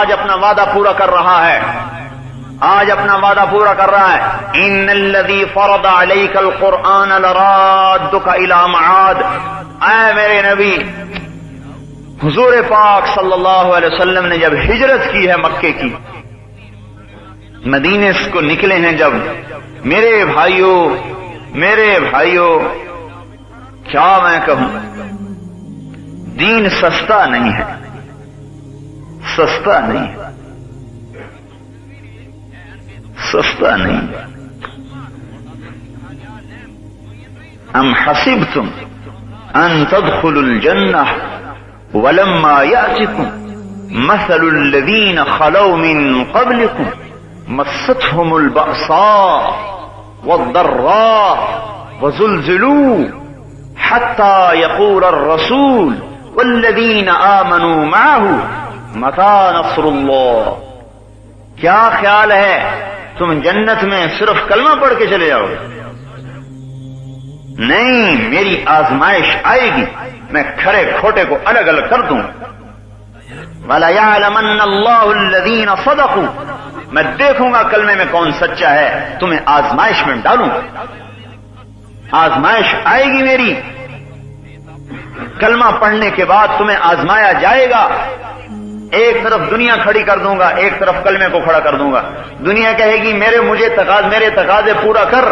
آج اپنا وعدہ پورا کر رہا ہے، آج اپنا وعدہ پورا کر رہا ہے۔ ان الذی فرض علیک القرآن لرادک الی معاد، اے میرے نبی، حضور پاک صلی اللہ علیہ وسلم نے جب ہجرت کی ہے مکے کی، مدینے کو نکلے ہیں جب، میرے بھائیوں کیا میں کہوں، دین سستا نہیں ہے، سستا نہیں ہے، سستا نہیں ہے۔ ام حسبتم ان تدخلوا الجنہ ولما يأتكم مثل الذين خلوا من قبلكم مستهم البأساء والضراء وزلزلوا حتى يقول الرسول والذين آمنوا معه متى نصر الله۔ کیا خیال ہے تم جنت میں صرف کلمہ پڑھ کے چلے جاؤ گے؟ نہیں، میری آزمائش آئے گی، میں کھرے کھوٹے کو الگ الگ کر دوں۔ وَلَيَعْلَمَنَّ اللَّهُ الَّذِينَ صَدَقُوا، میں دیکھوں گا کلمے میں کون سچا ہے، تمہیں آزمائش میں ڈالوں، آزمائش آئے گی میری، کلمہ پڑھنے کے بعد تمہیں آزمایا جائے گا۔ ایک طرف دنیا کھڑی کر دوں گا، ایک طرف کلمے کو کھڑا کر دوں گا۔ دنیا کہے گی میرے تقاضے پورا کر،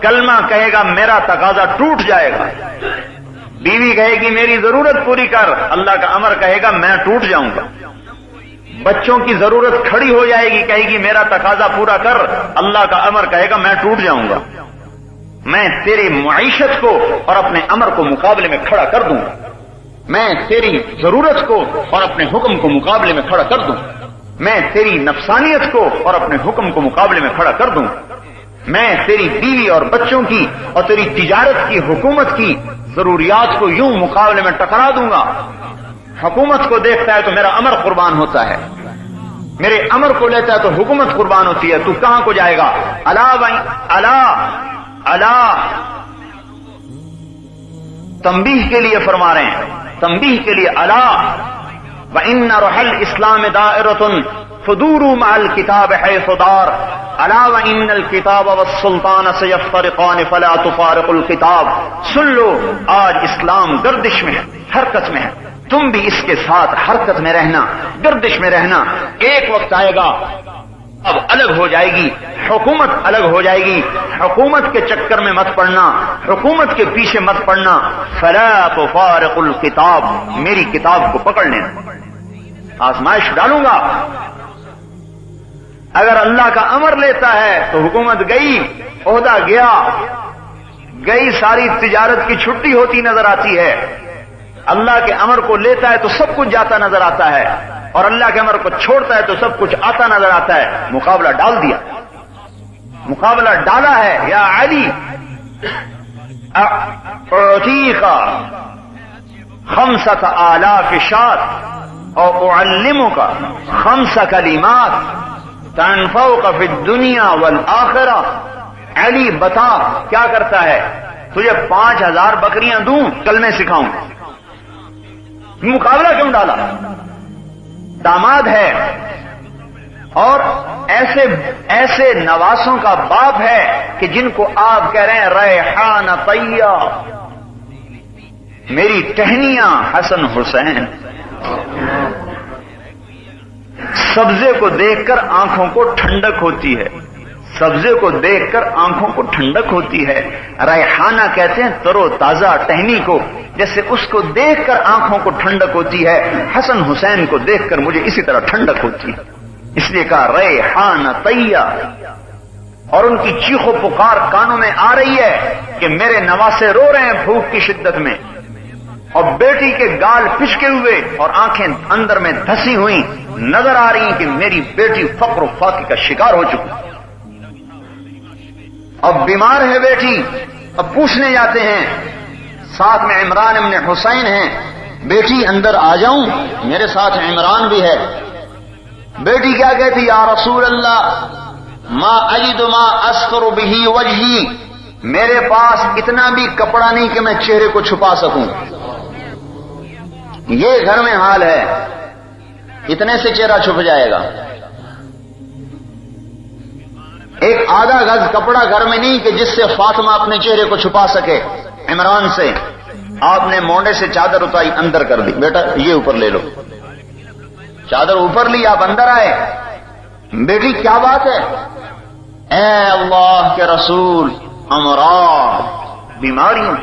کلمہ کہے گا میرا تقاضا ٹوٹ جائے گا۔ بیوی کہے گی میری ضرورت پوری کر، اللہ کا امر کہے گا میں ٹوٹ جاؤں گا۔ بچوں کی ضرورت کھڑی ہو جائے گی، کہے گی میرا تقاضا پورا کر، اللہ کا امر کہے گا میں ٹوٹ جاؤں گا۔ میں تیری معیشت کو اور اپنے امر کو مقابلے میں کھڑا کر دوں، میں تیری ضرورت کو اور اپنے حکم کو مقابلے میں کھڑا کر دوں، میں تیری نفسانیت کو اور اپنے حکم کو مقابلے میں کھڑا کر دوں، میں تیری بیوی اور بچوں کی اور تیری تجارت کی، حکومت کی ضروریات کو یوں مقابلے میں ٹکرا دوں گا۔ حکومت کو دیکھتا ہے تو میرا امر قربان ہوتا ہے، میرے امر کو لیتا ہے تو حکومت قربان ہوتی ہے۔ تو کہاں کو جائے گا؟ الا تنبیہ کے لیے فرما رہے ہیں، تنبیہ کے لیے الا وان روح الاسلام دائرۃ فدوروا مع الكتاب حيث دار الا وان الكتاب والسلطان سيفترقان فلا تفارقوا الكتاب۔ سن لو، آج اسلام گردش میں ہے، حرکت میں ہے، تم بھی اس کے ساتھ حرکت میں رہنا، گردش میں رہنا۔ ایک وقت آئے گا اب الگ ہو جائے گی، حکومت الگ ہو جائے گی، حکومت کے چکر میں مت پڑنا، حکومت کے پیچھے مت پڑنا۔ فلا تفارق الکتاب، میری کتاب کو پکڑ لینا، آزمائش ڈالوں گا۔ اگر اللہ کا امر لیتا ہے تو حکومت گئی، عہدہ گیا، گئی، ساری تجارت کی چھٹی ہوتی نظر آتی ہے۔ اللہ کے امر کو لیتا ہے تو سب کچھ جاتا نظر آتا ہے، اور اللہ کے امر کو چھوڑتا ہے تو سب کچھ آتا نظر آتا ہے۔ مقابلہ ڈال دیا، مقابلہ ڈالا ہے۔ یا علی اعطیک 5,000 شاة اور اعلمک 5 کلمات تنفعک فی الدنیا والآخرہ۔ علی بتا کیا کرتا ہے، تجھے 5,000 بکریاں دوں، کلمے سکھاؤں۔ مقابلہ کیوں ڈالا؟ داماد ہے اور ایسے نواسوں کا باپ ہے کہ جن کو آپ کہہ رہے ہیں ریحان طیہ، میری ٹہنیاں حسن حسین۔ سبزے کو دیکھ کر آنکھوں کو ٹھنڈک ہوتی ہے، سبزے کو دیکھ کر آنکھوں کو ٹھنڈک ہوتی ہے۔ ریحانہ کہتے ہیں ترو تازہ ٹہنی کو، جیسے اس کو دیکھ کر آنکھوں کو ٹھنڈک ہوتی ہے، حسن حسین کو دیکھ کر مجھے اسی طرح ٹھنڈک ہوتی ہے، اس لیے کہا ریحان طیہ۔ اور ان کی چیخ و پکار کانوں میں آ رہی ہے کہ میرے نواسے رو رہے ہیں بھوک کی شدت میں، اور بیٹی کے گال پچکے ہوئے اور آنکھیں اندر میں دھسی ہوئی نظر آ رہی ہیں کہ میری بیٹی فقر و فاقے کا شکار ہو چکی، اب بیمار ہے بیٹی۔ اب پوچھنے جاتے ہیں، ساتھ میں عمران ابن حسین ہیں، بیٹی اندر آ جاؤں؟ میرے ساتھ عمران بھی ہے۔ بیٹی کیا کہتی؟ یا رسول اللہ ما اجد ما استر به وجهی، میرے پاس اتنا بھی کپڑا نہیں کہ میں چہرے کو چھپا سکوں۔ یہ گھر میں حال ہے، اتنے سے چہرہ چھپ جائے گا. ایک آدھا گز کپڑا گھر میں نہیں کہ جس سے فاطمہ اپنے چہرے کو چھپا سکے. عمران سے آپ نے مونڈے سے چادر اتاری اندر کر دی, بیٹا یہ اوپر لے لو. چادر اوپر لی, آپ اندر آئے. بیٹی کیا بات ہے؟ اے اللہ کے رسول, امراض, بیماریاں,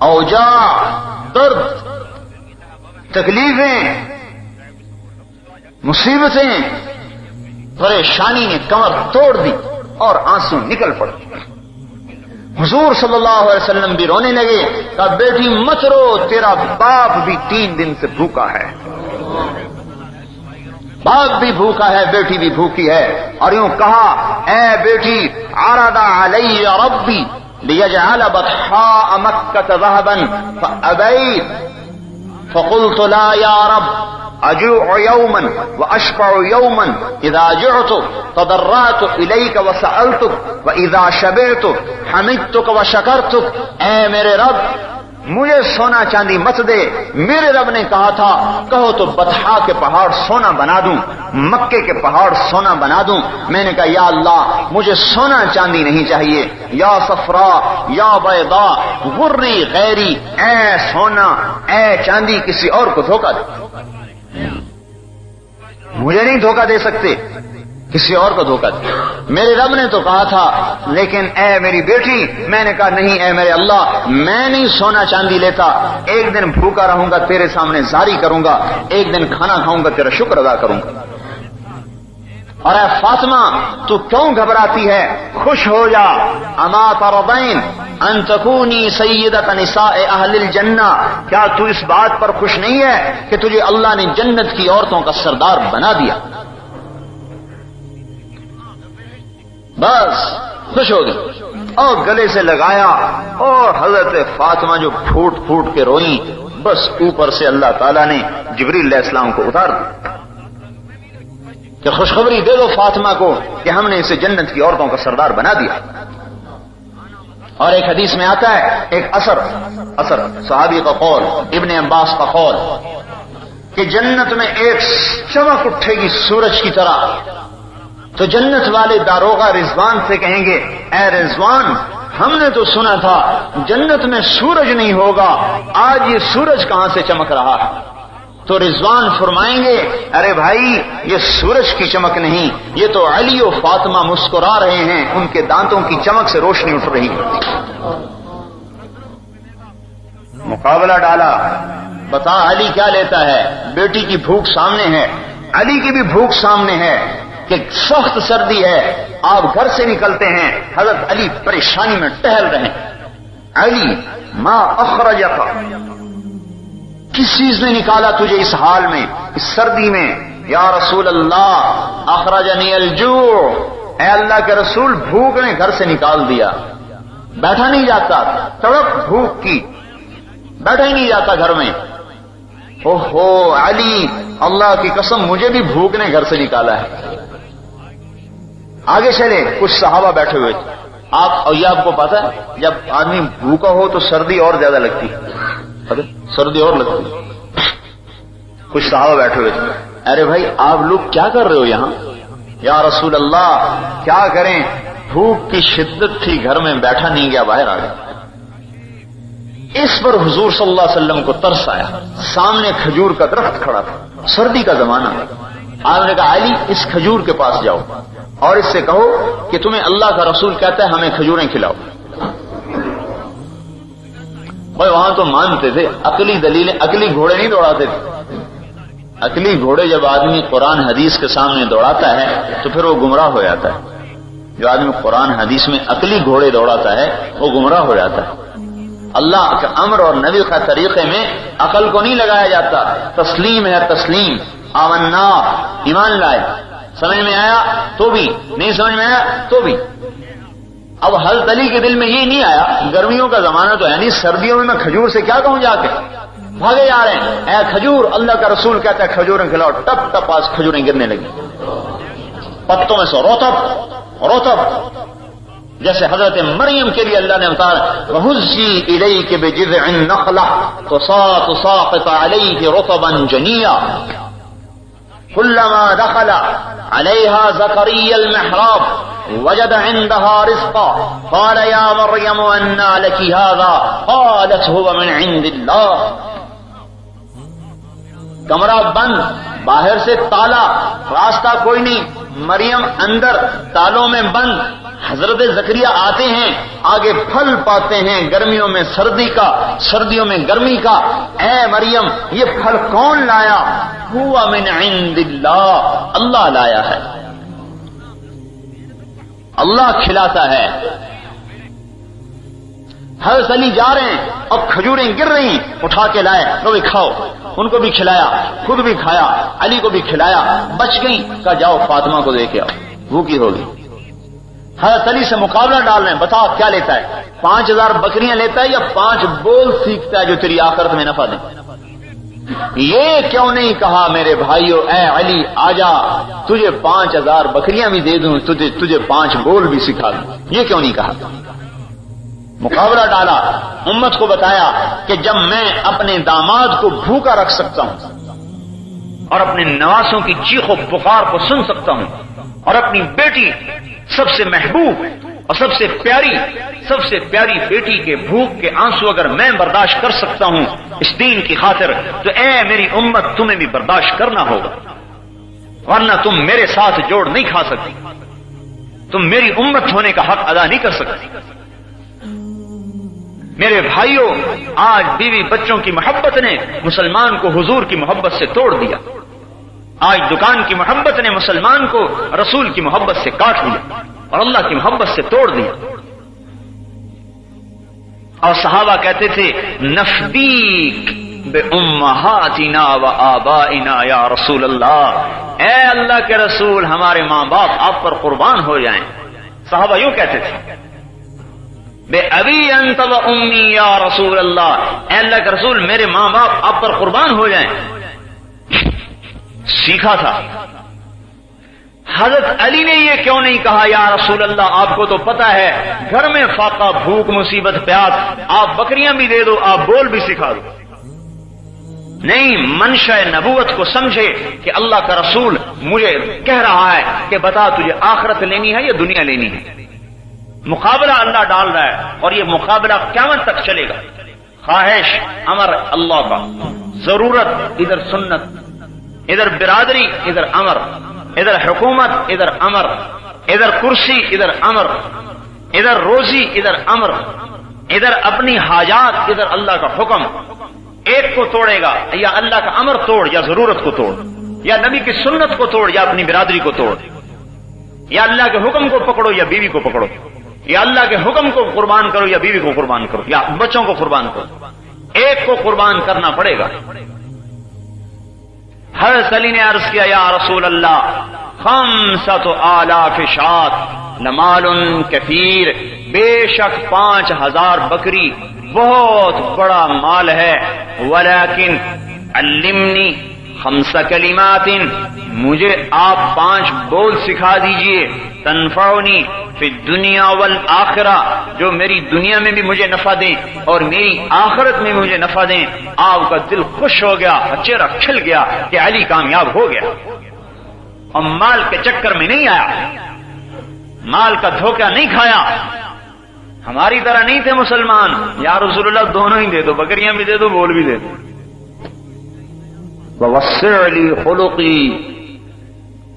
اوجاع, درد, تکلیفیں, مصیبتیں, پریشانی نے کمر توڑ دی اور آنسو نکل پڑے. حضور صلی اللہ علیہ وسلم بھی رونے لگے. کہا بیٹی مت رو, تیرا باپ بھی 3 دن سے بھوکا ہے. باپ بھی بھوکا ہے, بیٹی بھی بھوکی ہے. اور یوں کہا, اے بیٹی, عرض علی ربی لیجعل بطحاء مکہ ذهبا فابیت فقلت لا یا رب اجوع یوما واشبع یوما اذا جعت تضرعت الیک وسألتک واذا شبعت حمدتک وشکرتک. اے میرے رب, مجھے سونا چاندی مت دے. میرے رب نے کہا تھا کہو تو بطحا کے پہاڑ سونا بنا دوں, مکے کے پہاڑ سونا بنا دوں. میں نے کہا یا اللہ مجھے سونا چاندی نہیں چاہیے. یا صفرا یا بیضا غری غیری, اے سونا اے چاندی کسی اور کو دھوکہ دے, مجھے نہیں دھوکہ دے سکتے, کسی اور کو دھوکہ دے. میرے رب نے تو کہا تھا, لیکن اے میری بیٹی, میں نے کہا نہیں اے میرے اللہ, میں نہیں سونا چاندی لیتا. ایک دن بھوکا رہوں گا, تیرے سامنے زاری کروں گا, ایک دن کھانا کھاؤں گا, تیرا شکر ادا کروں گا. اور اے فاطمہ تو کیوں گھبراتی ہے؟ خوش ہو جا. اما ترضین ان تکونی سیدۃ نساء اہل الجنہ, کیا تو اس بات پر خوش نہیں ہے کہ تجھے اللہ نے جنت کی عورتوں کا سردار بنا دیا؟ بس خوش ہو گئی اور گلے سے لگایا, اور حضرت فاطمہ جو پھوٹ پھوٹ کے روئیں, بس اوپر سے اللہ تعالیٰ نے جبریل علیہ السلام کو اتار دیا کہ خوشخبری دے دو فاطمہ کو کہ ہم نے اسے جنت کی عورتوں کا سردار بنا دیا. اور ایک حدیث میں آتا ہے, ایک اثر صحابی کا قول, ابن عباس کا قول, کہ جنت میں ایک چمک اٹھے گی سورج کی طرح. تو جنت والے داروغہ رضوان سے کہیں گے, اے رضوان, ہم نے تو سنا تھا جنت میں سورج نہیں ہوگا, آج یہ سورج کہاں سے چمک رہا ہے؟ تو رضوان فرمائیں گے, ارے بھائی یہ سورج کی چمک نہیں, یہ تو علی و فاطمہ مسکرا رہے ہیں, ان کے دانتوں کی چمک سے روشنی اٹھ رہی ہے. مقابلہ ڈالا, بتا علی کیا لیتا ہے؟ بیٹی کی بھوک سامنے ہے, علی کی بھی بھوک سامنے ہے کہ سخت سردی ہے, آپ گھر سے نکلتے ہیں, حضرت علی پریشانی میں ٹہل رہے ہیں. علی ما اخرجک, کس چیز نے نکالا تجھے اس حال میں, اس سردی میں؟ یا رسول اللہ اخرجنی الجوع, اے اللہ کے رسول بھوک نے گھر سے نکال دیا, بیٹھا نہیں جاتا, تڑپ بھوک کی, بیٹھا ہی نہیں جاتا گھر میں. اوہو علی, اللہ کی قسم مجھے بھی بھوک نے گھر سے نکالا ہے. آگے چلے, کچھ صحابہ بیٹھے ہوئے تھے. اور یہ آپ کو پتا ہے, جب آدمی بھوکا ہو تو سردی اور زیادہ لگتی ہے, سردی اور لگتی ہے. کچھ صحابہ بیٹھے ہوئے تھے, ارے بھائی آپ لوگ کیا کر رہے ہو یہاں؟ یا رسول اللہ کیا کریں, بھوک کی شدت تھی, گھر میں بیٹھا نہیں گیا, باہر آ گیا. اس پر حضور صلی اللہ علیہ وسلم کو ترس آیا. سامنے کھجور کا درخت کھڑا تھا, سردی کا زمانہ. آپ نے کہا علی اس کھجور کے پاس جاؤ اور اس سے کہو کہ تمہیں اللہ کا رسول کہتا ہے ہمیں کھجوریں کھلاؤ. بھائی وہاں تو مانتے تھے, عقلی دلیلیں, عقلی گھوڑے نہیں دوڑاتے تھے. عقلی گھوڑے جب آدمی قرآن حدیث کے سامنے دوڑاتا ہے تو پھر وہ گمراہ ہو جاتا ہے. جو آدمی قرآن حدیث میں عقلی گھوڑے دوڑاتا ہے وہ گمراہ ہو جاتا ہے. اللہ کے امر اور نبی کا طریقے میں عقل کو نہیں لگایا جاتا. تسلیم ہے تسلیم, آمنا, ایمان لائے, سمجھ میں آیا تو بھی, نہیں سمجھ میں آیا تو بھی. اب حضرت علی کے دل میں یہ نہیں آیا, گرمیوں کا زمانہ تو ہے نہیں, سردیوں میں کھجور سے کیا کہوں جا کے, بھاگے جا رہے ہیں. اے کھجور, اللہ کا رسول کہتا ہے کھجوریں کھلاؤ. ٹپ ٹپ آج کھجوریں گرنے لگی پتوں میں سے, روتب روتب. جیسے حضرت مریم کے لیے اللہ نے بتایا وَهُزِّي إِلَيْكِ بِجِذْعِ النَّخْلَةِ تُسَاقِطُ عَلَيْهِ رُطَبًا جَنِيًّا كُلَّمَا دَخَلَ عَلَيْهَا زَكَرِيَّا الْمِحْرَابَ وجد عندها رزقا قال يا مريم أنى لك هذا قالت هو من عند الله. کمرہ بند، باہر سے تالا، راستہ کوئی نہیں، مریم اندر تالوں میں بند. حضرت زکریا آتے ہیں، آگے پھل پاتے ہیں، گرمیوں میں سردی کا، سردیوں میں گرمی کا. اے مریم یہ پھل کون لایا؟ ہوا من عند اللہ، اللہ لایا ہے، اللہ کھلاتا ہے. حضرت علی جا رہے ہیں اور کھجوریں گر رہی ہیں، اٹھا کے لائے، لو بھی کھاؤ. ان کو بھی کھلایا، خود بھی کھایا، علی کو بھی کھلایا. بچ گئی، کہا جاؤ فاطمہ کو دے کے آؤ، بھوکی ہوگی. حضرت علی سے مقابلہ ڈال رہے ہیں، بتاؤ کیا لیتا ہے؟ 5000 بکریاں لیتا ہے یا 5 بول سیکھتا ہے جو تیری آخرت میں نفع دیں؟ یہ کیوں نہیں کہا میرے بھائیو اے علی آجا تجھے 5000 بکریاں بھی دے دوں، تجھے 5 بول بھی سکھا دوں؟ یہ کیوں نہیں کہا؟ مقابلہ ڈالا، امت کو بتایا کہ جب میں اپنے داماد کو بھوکا رکھ سکتا ہوں اور اپنے نواسوں کی چیخ و پکار کو سن سکتا ہوں اور اپنی بیٹی سب سے محبوب اور سب سے پیاری بیٹی کے بھوک کے آنسو اگر میں برداشت کر سکتا ہوں اس دین کی خاطر، تو اے میری امت تمہیں بھی برداشت کرنا ہوگا، ورنہ تم میرے ساتھ جوڑ نہیں کھا سکتی، تم میری امت ہونے کا حق ادا نہیں کر سکتی. میرے بھائیوں، آج بیوی بچوں کی محبت نے مسلمان کو حضور کی محبت سے توڑ دیا. آج دکان کی محبت نے مسلمان کو رسول کی محبت سے کاٹ دیا اور اللہ کی محبت سے توڑ دیا. اور صحابہ کہتے تھے نفدیک بأمہاتنا و آبائنا یا رسول اللہ، اے اللہ کے رسول ہمارے ماں باپ آپ پر قربان ہو جائیں. صحابہ یوں کہتے تھے بے ابی انت و امی یا رسول اللہ، اے اللہ کے رسول میرے ماں باپ آپ پر قربان ہو جائیں. سیکھا تھا. حضرت علی نے یہ کیوں نہیں کہا یا رسول اللہ آپ کو تو پتا ہے گھر میں فاقہ، بھوک، مصیبت، پیاس، آپ بکریاں بھی دے دو، آپ بول بھی سکھا دو؟ نہیں، منشا نبوت کو سمجھے کہ اللہ کا رسول مجھے کہہ رہا ہے کہ بتا تجھے آخرت لینی ہے یا دنیا لینی ہے. مقابلہ اللہ ڈال رہا ہے اور یہ مقابلہ قیامت تک چلے گا. خواہش امر اللہ کا، ضرورت ادھر سنت، ادھر برادری ادھر امر، ادھر حکومت ادھر امر، ادھر کرسی ادھر امر، ادھر روزی ادھر امر، ادھر اپنی حاجات ادھر اللہ کا حکم. ایک کو توڑے گا، یا اللہ کا امر توڑ یا ضرورت کو توڑ، یا نبی کی سنت کو توڑ یا اپنی برادری کو توڑ، یا اللہ کے حکم کو پکڑو یا بیوی کو پکڑو، یا اللہ کے حکم کو قربان کرو یا بیوی کو قربان کرو یا بچوں کو قربان کرو. ایک کو قربان کرنا پڑے گا. حضرت علی نے عرض کیا یا رسول اللہ 5,000 شاۃ لمال کثیر، بے شک 5000 بکری بہت بڑا مال ہے. ولیکن علمنی 5 کلمات، مجھے آپ 5 بول سکھا دیجئے، تنفعنی فی الدنیا والآخرہ، جو میری دنیا میں بھی مجھے نفع دیں اور میری آخرت میں مجھے نفع دیں. آپ کا دل خوش ہو گیا، چہرہ کھل گیا کہ علی کامیاب ہو گیا اور مال کے چکر میں نہیں آیا، مال کا دھوکہ نہیں کھایا. ہماری طرح نہیں تھے مسلمان، یا رسول اللہ دونوں ہی دے دو، بکریاں بھی دے دو، بول بھی دے دو. ووسع لی خلقی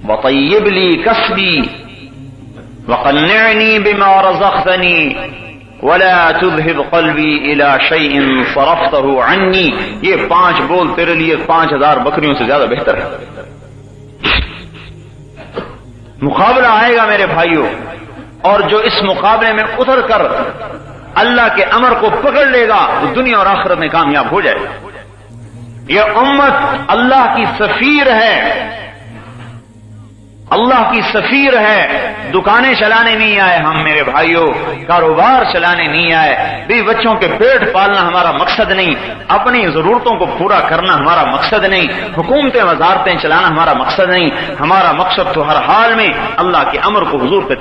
وطیب لی کسبی وقنعنی بما رزقتنی ولا تذهب قلبی الى شیء صرفته عنی. یہ 5 بول تیرے لیے 5000 بکریوں سے زیادہ بہتر ہے. مقابلہ آئے گا میرے بھائیوں، اور جو اس مقابلے میں اتر کر اللہ کے امر کو پکڑ لے گا وہ دنیا اور آخرت میں کامیاب ہو جائے گا. یہ امت اللہ کی سفیر ہے، اللہ کی سفیر ہے. دکانیں چلانے نہیں آئے ہم میرے بھائیوں، کاروبار چلانے نہیں آئے، بھی بچوں کے پیٹ پالنا ہمارا مقصد نہیں، اپنی ضرورتوں کو پورا کرنا ہمارا مقصد نہیں، حکومتیں وزارتیں چلانا ہمارا مقصد نہیں. ہمارا مقصد تو ہر حال میں اللہ کے امر کو حضور پہ